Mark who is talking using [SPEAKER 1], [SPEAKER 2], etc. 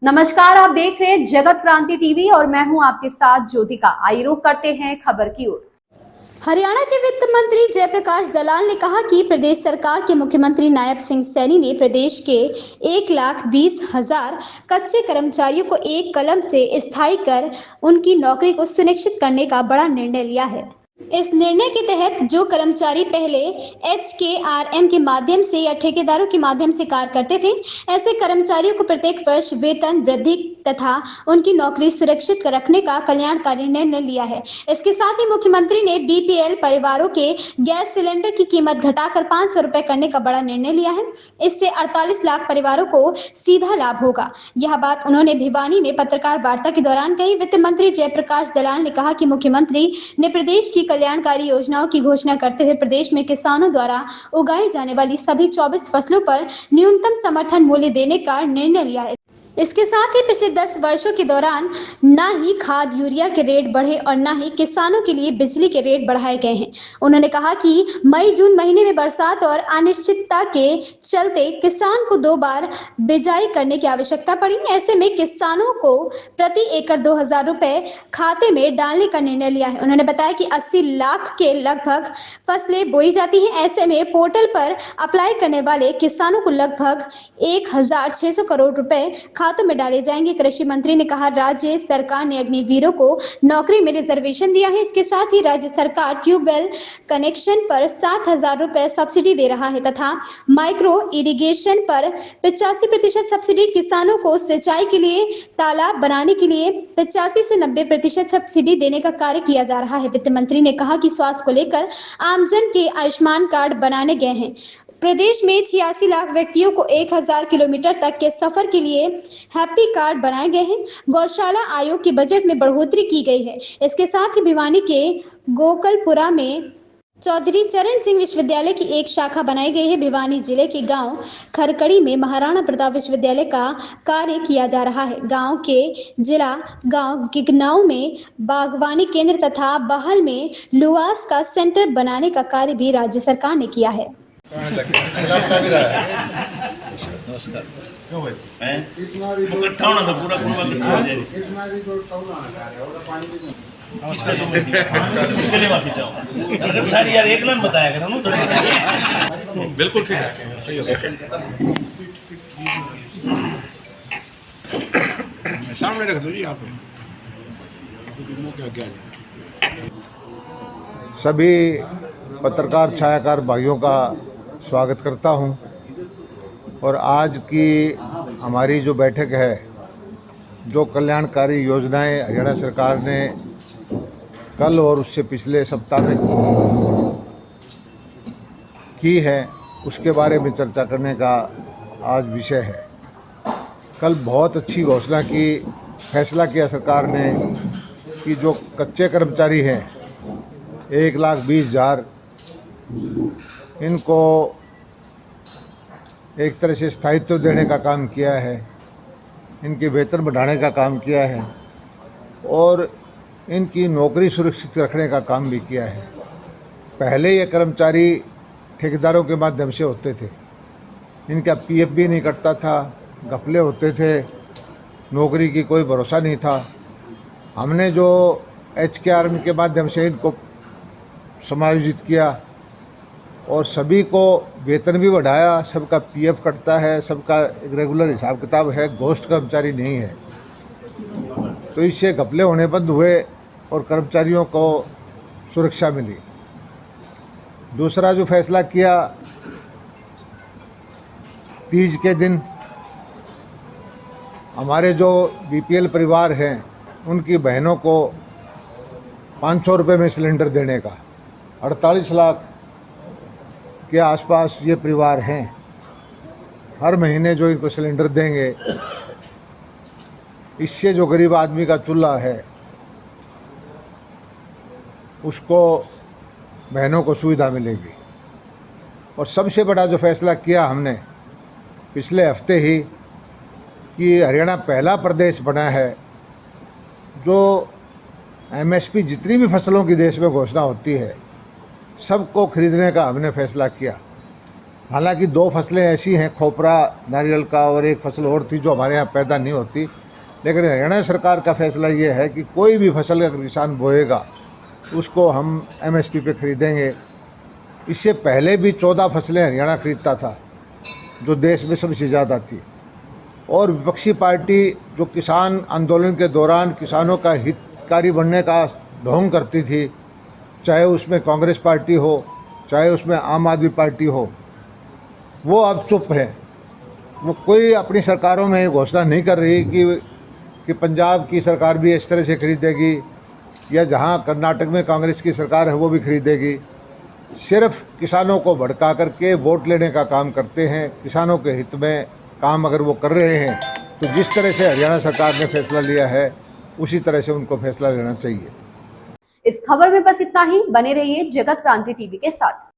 [SPEAKER 1] नमस्कार, आप देख रहे हैं जगत क्रांति टीवी और मैं हूं आपके साथ ज्योतिका। आइए रुख करते हैं खबर की ओर। हरियाणा के वित्त मंत्री जयप्रकाश दलाल ने कहा कि प्रदेश सरकार के मुख्यमंत्री नायब सिंह सैनी ने प्रदेश के 1,20,000 कच्चे कर्मचारियों को एक कलम से स्थायी कर उनकी नौकरी को सुनिश्चित करने का बड़ा निर्णय लिया है। इस निर्णय के तहत जो कर्मचारी पहले HKRM के माध्यम से या ठेकेदारों के माध्यम से कार्य करते थे, ऐसे कर्मचारियों को प्रत्येक वर्ष वेतन वृद्धि तथा उनकी नौकरी सुरक्षित रखने का कल्याणकारी निर्णय लिया है। इसके साथ ही मुख्यमंत्री ने BPL परिवारों के गैस सिलेंडर की कीमत घटाकर 500 रुपए करने का बड़ा निर्णय लिया है। इससे 48 लाख परिवारों को सीधा लाभ होगा। यह बात उन्होंने भिवानी में पत्रकार वार्ता के दौरान कही। वित्त मंत्री जयप्रकाश दलाल ने कहा कि मुख्यमंत्री ने प्रदेश की कल्याणकारी योजनाओं की घोषणा करते हुए प्रदेश में किसानों द्वारा उगाई जाने वाली सभी 24 फसलों पर न्यूनतम समर्थन मूल्य देने का निर्णय लिया है। इसके साथ ही पिछले 10 वर्षों के दौरान न ही खाद यूरिया के रेट बढ़े और न ही किसानों के लिए बिजली के रेट बढ़ाए गए हैं। उन्होंने कहा कि मई जून महीने में बरसात और अनिश्चितता के चलते किसान को 2 बार बिजाई करने की आवश्यकता पड़ी। ऐसे में किसानों को प्रति एकड़ 2,000 रुपए खाते में डालने का निर्णय लिया है। उन्होंने बताया कि 80 लाख के लगभग फसलें बोई जाती हैं। ऐसे में पोर्टल पर अप्लाई करने वाले किसानों को लगभग 1,600 करोड़ रुपए खातों में डाले जाएंगे। कृषि मंत्री ने कहा, राज्य सरकार ने अग्निवीरों को नौकरी में रिजर्वेशन दिया है। इसके साथ ही राज्य सरकार ट्यूबवेल कनेक्शन पर 7,000 रुपए सब्सिडी दे रहा है तथा माइक्रो इरिगेशन पर 85% सब्सिडी, किसानों को सिंचाई के लिए तालाब बनाने के लिए 85 से 90% सब्सिडी देने का कार्य किया जा रहा है। वित्त मंत्री ने कहा कि स्वास्थ्य को लेकर आमजन के आयुष्मान कार्ड बनाने गए हैं। प्रदेश में 86 लाख व्यक्तियों को 1,000 किलोमीटर तक के सफर के लिए हैप्पी कार्ड बनाए गए हैं। गौशाला आयोग के बजट में बढ़ोतरी की गई है। इसके साथ ही भिवानी के गोकलपुरा में चौधरी चरण सिंह विश्वविद्यालय की एक शाखा बनाई गई है। भिवानी जिले के गांव खरकड़ी में महाराणा प्रताप विश्वविद्यालय का कार्य किया जा रहा है। गांव के जिला गांव गिगनाऊ में बागवानी केंद्र तथा बहल में लुआस का सेंटर बनाने का कार्य भी राज्य सरकार ने किया है।
[SPEAKER 2] नमस्कार।
[SPEAKER 3] उसके लिए माफी चाहूँ सारी यार एक लाइन बताया करो ना।
[SPEAKER 2] बिल्कुल फिट है, सही हो गया। सामने रख दो जी आप।
[SPEAKER 4] सभी पत्रकार छायाकार भाइयों का स्वागत करता हूं और आज की हमारी जो बैठक है, जो कल्याणकारी योजनाएं हरियाणा सरकार ने कल और उससे पिछले सप्ताह में की है, उसके बारे में चर्चा करने का आज विषय है। कल बहुत अच्छी घोषणा की, फैसला किया सरकार ने कि जो कच्चे कर्मचारी हैं 1,20,000, इनको एक तरह से स्थायित्व देने का काम किया है, इनके वेतन बढ़ाने का काम किया है और इनकी नौकरी सुरक्षित रखने का काम भी किया है। पहले ये कर्मचारी ठेकेदारों के माध्यम से होते थे, इनका PF भी नहीं कटता था, घपले होते थे, नौकरी की कोई भरोसा नहीं था। हमने जो HKRM के माध्यम से इनको समायोजित किया और सभी को वेतन भी बढ़ाया, सबका PF कटता है, सबका एक रेगुलर हिसाब किताब है, घोस्ट कर्मचारी नहीं है। तो इससे घपले होने बंद हुए और कर्मचारियों को सुरक्षा मिली। दूसरा जो फैसला किया, तीज के दिन हमारे जो BPL परिवार हैं उनकी बहनों को 500 रुपये में सिलेंडर देने का, 48 लाख के आसपास ये परिवार हैं। हर महीने जो इनको सिलेंडर देंगे, इससे जो गरीब आदमी का चूल्हा है उसको, बहनों को सुविधा मिलेगी। और सबसे बड़ा जो फैसला किया हमने पिछले हफ्ते ही कि हरियाणा पहला प्रदेश बना है जो MSP जितनी भी फसलों की देश में घोषणा होती है सबको खरीदने का हमने फैसला किया। हालांकि 2 फसलें ऐसी हैं, खोपरा नारियल का, और एक फसल और थी जो हमारे यहाँ पैदा नहीं होती, लेकिन हरियाणा सरकार का फैसला ये है कि कोई भी फसल अगर किसान बोएगा उसको हम MSP पे खरीदेंगे। इससे पहले भी 14 फसलें हरियाणा खरीदता था जो देश में सबसे ज़्यादा थी, और विपक्षी पार्टी जो किसान आंदोलन के दौरान किसानों का हितकारी बनने का ढोंग करती थी, चाहे उसमें कांग्रेस पार्टी हो चाहे उसमें आम आदमी पार्टी हो, वो अब चुप है। वो कोई अपनी सरकारों में ये घोषणा नहीं कर रही कि पंजाब की सरकार भी इस तरह से खरीदेगी या जहाँ कर्नाटक में कांग्रेस की सरकार है वो भी खरीदेगी। सिर्फ किसानों को भड़का करके वोट लेने का काम करते हैं। किसानों के हित में काम अगर वो कर रहे हैं तो जिस तरह से हरियाणा सरकार ने फैसला लिया है उसी तरह से उनको फैसला लेना चाहिए।
[SPEAKER 1] इस खबर में बस इतना ही। बने रहिए जगत क्रांति टीवी के साथ।